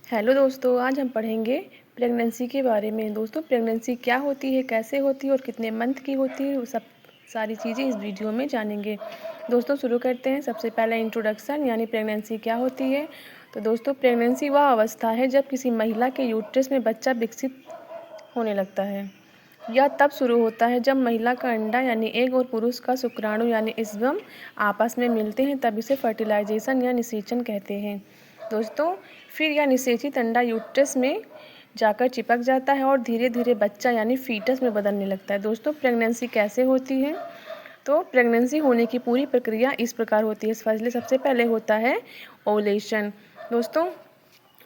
Hello दोस्तों, आज हम पढ़ेंगे प्रेगनेंसी के बारे में। दोस्तों, प्रेगनेंसी क्या होती है, कैसे होती है और कितने मंथ की होती है, वो सब सारी चीज़ें इस वीडियो में जानेंगे। दोस्तों, शुरू करते हैं। सबसे पहले इंट्रोडक्शन यानी प्रेगनेंसी क्या होती है। तो दोस्तों, प्रेगनेंसी वह अवस्था है जब किसी महिला के यूट्रस में बच्चा विकसित होने लगता है। यह तब शुरू होता है जब महिला का अंडा यानी एग और पुरुष का शुक्राणु यानी स्पर्म आपस में मिलते हैं, तब इसे फर्टिलाइजेशन या निषेचन कहते हैं। दोस्तों, फिर यह निषेचित अंडा यूट्रस में जाकर चिपक जाता है और धीरे धीरे बच्चा यानी फीटस में बदलने लगता है। दोस्तों, प्रेगनेंसी कैसे होती है। तो प्रेगनेंसी होने की पूरी प्रक्रिया इस प्रकार होती है। सबसे पहले होता है ओवुलेशन। दोस्तों,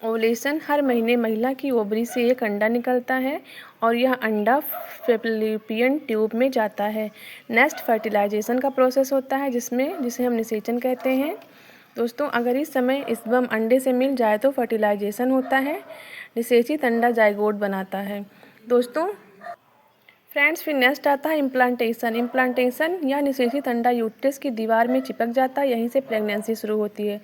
ओवुलेशन हर महीने महिला की ओवरी से एक अंडा निकलता है और यह अंडा फैलोपियन ट्यूब में जाता है। नेक्स्ट फर्टिलाइजेशन का प्रोसेस होता है जिसे हम निषेचन कहते हैं। दोस्तों, अगर इस समय स्पर्म अंडे से मिल जाए तो फर्टिलाइजेशन होता है। निषेचित अंडा जाइगोट बनाता है। दोस्तों फ्रेंड्स, फिर नेक्स्ट आता है इम्प्लांटेशन। इम्प्लांटेशन या निषेचित अंडा यूट्रस की दीवार में चिपक जाता है, यहीं से प्रेगनेंसी शुरू होती है।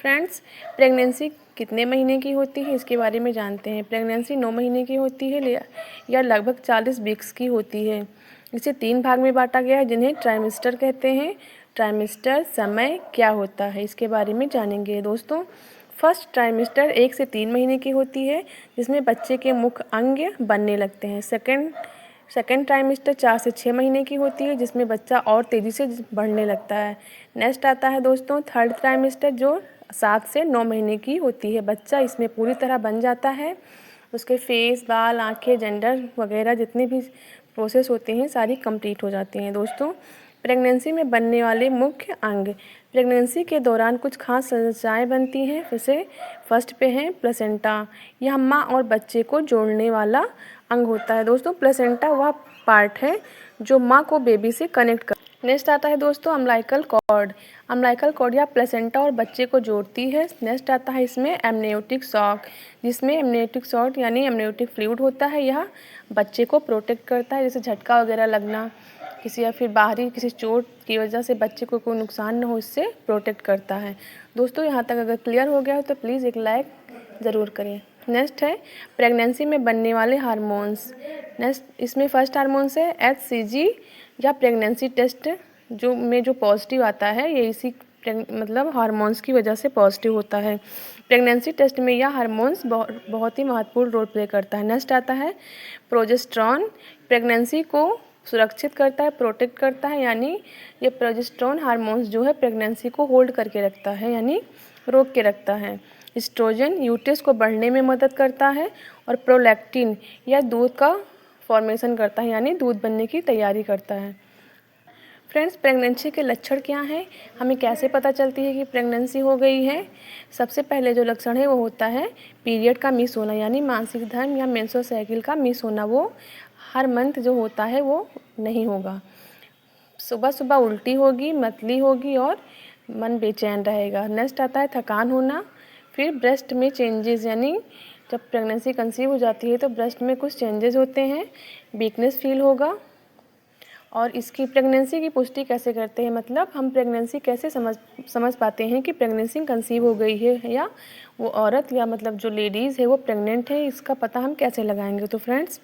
फ्रेंड्स, प्रेगनेंसी कितने महीने की होती है इसके बारे में जानते हैं। प्रेगनेंसी 9 महीने की होती है या लगभग 40 वीक्स की होती है। इसे 3 भाग में बांटा गया है जिन्हें ट्राइमेस्टर कहते हैं। ट्राइमेस्टर समय क्या होता है इसके बारे में जानेंगे। दोस्तों, फर्स्ट ट्राइमेस्टर 1 से 3 महीने की होती है जिसमें बच्चे के मुख्य अंग बनने लगते हैं। सेकेंड ट्राइमेस्टर 4 से 6 महीने की होती है जिसमें बच्चा और तेज़ी से बढ़ने लगता है। नेक्स्ट आता है दोस्तों थर्ड ट्राइमेस्टर जो 7 से 9 महीने की होती है। बच्चा इसमें पूरी तरह बन जाता है। उसके फेस, बाल, आँखें, जेंडर वगैरह जितने भी प्रोसेस होते हैं सारी कंप्लीट हो जाती हैं। दोस्तों, प्रेगनेंसी में बनने वाले मुख्य अंग। प्रेगनेंसी के दौरान कुछ खास संरचनाएं बनती हैं। जैसे फर्स्ट पे है प्लेसेंटा। यह माँ और बच्चे को जोड़ने वाला अंग होता है। दोस्तों, प्लेसेंटा वह पार्ट है जो माँ को बेबी से कनेक्ट कर। नेक्स्ट आता है दोस्तों अम्बिलिकल कॉर्ड। अम्बिलिकल कॉर्ड या प्लेसेंटा और बच्चे को जोड़ती है। नेक्स्ट आता है इसमें एमनियोटिक सॉक, जिसमें एमनियोटिक सॉक यानी एमनियोटिक फ्लूइड होता है। यह बच्चे को प्रोटेक्ट करता है, जैसे झटका वगैरह लगना किसी या फिर बाहरी किसी चोट की वजह से बच्चे को कोई नुकसान न हो, इससे प्रोटेक्ट करता है। दोस्तों, यहाँ तक अगर क्लियर हो गया हो तो प्लीज़ एक लाइक ज़रूर करें। नेक्स्ट है प्रेगनेंसी में बनने वाले हार्मोन्स। नेक्स्ट इसमें फर्स्ट हार्मोन्स है HCG या प्रेगनेंसी टेस्ट जो पॉजिटिव आता है, ये इसी मतलब हार्मोन्स की वजह से पॉजिटिव होता है। प्रेगनेंसी टेस्ट में यह हार्मोन्स बहुत ही महत्वपूर्ण रोल प्ले करता है। नेक्स्ट आता है प्रोजेस्टेरॉन। प्रेगनेंसी को सुरक्षित करता है, प्रोटेक्ट करता है, यानी ये प्रोजेस्टेरॉन हार्मोन्स जो है प्रेगनेंसी को होल्ड करके रखता है, यानी रोक के रखता है। एस्ट्रोजन यूट्रस को बढ़ने में मदद करता है और प्रोलैक्टिन यह दूध का फॉर्मेशन करता है, यानी दूध बनने की तैयारी करता है। फ्रेंड्स, प्रेगनेंसी के लक्षण क्या हैं, हमें कैसे पता चलती है कि प्रेगनेंसी हो गई है। सबसे पहले जो लक्षण है वो होता है पीरियड का मिस होना, यानी मासिक धर्म या मेंस्ट्रुअल साइकिल का मिस होना। वो हर मंथ जो होता है वो नहीं होगा। सुबह सुबह उल्टी होगी, मतली होगी और मन बेचैन रहेगा। नेक्स्ट आता है थकान होना। फिर ब्रेस्ट में चेंजेस, यानी जब प्रेगनेंसी कंसीव हो जाती है तो ब्रेस्ट में कुछ चेंजेस होते हैं। वीकनेस फील होगा। और इसकी प्रेगनेंसी की पुष्टि कैसे करते हैं, मतलब हम प्रेगनेंसी कैसे समझ पाते हैं कि प्रेगनेंसी कंसीव हो गई है या वो औरत या मतलब जो लेडीज़ है वो प्रेग्नेंट है, इसका पता हम कैसे लगाएंगे। तो फ्रेंड्स,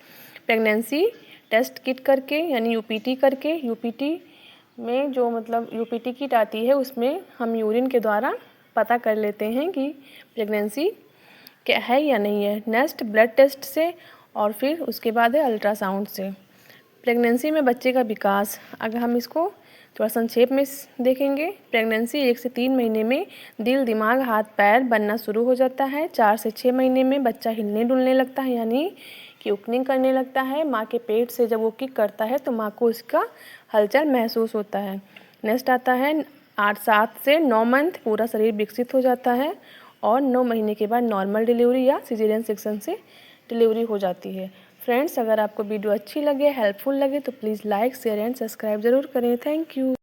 प्रेगनेंसी टेस्ट किट करके यानी यूपीटी करके, यूपीटी में जो मतलब यूपीटी किट आती है उसमें हम यूरिन के द्वारा पता कर लेते हैं कि प्रेगनेंसी क्या है या नहीं है। नेक्स्ट ब्लड टेस्ट से और फिर उसके बाद है अल्ट्रासाउंड से। प्रेगनेंसी में बच्चे का विकास, अगर हम इसको थोड़ा संक्षेप में देखेंगे, प्रेगनेंसी 1 से 3 महीने में दिल, दिमाग, हाथ पैर बनना शुरू हो जाता है। 4 से 6 महीने में बच्चा हिलने डुलने लगता है, यानी कि किकनिंग करने लगता है। माँ के पेट से जब वो किक करता है तो माँ को उसका हलचल महसूस होता है। नेक्स्ट आता है 7 से 9 मंथ पूरा शरीर विकसित हो जाता है और 9 महीने के बाद नॉर्मल डिलीवरी या सिजेरियन सेक्शन से डिलीवरी हो जाती है। फ्रेंड्स, अगर आपको वीडियो अच्छी लगे, हेल्पफुल लगे तो please like, share and subscribe ज़रूर करें। Thank you.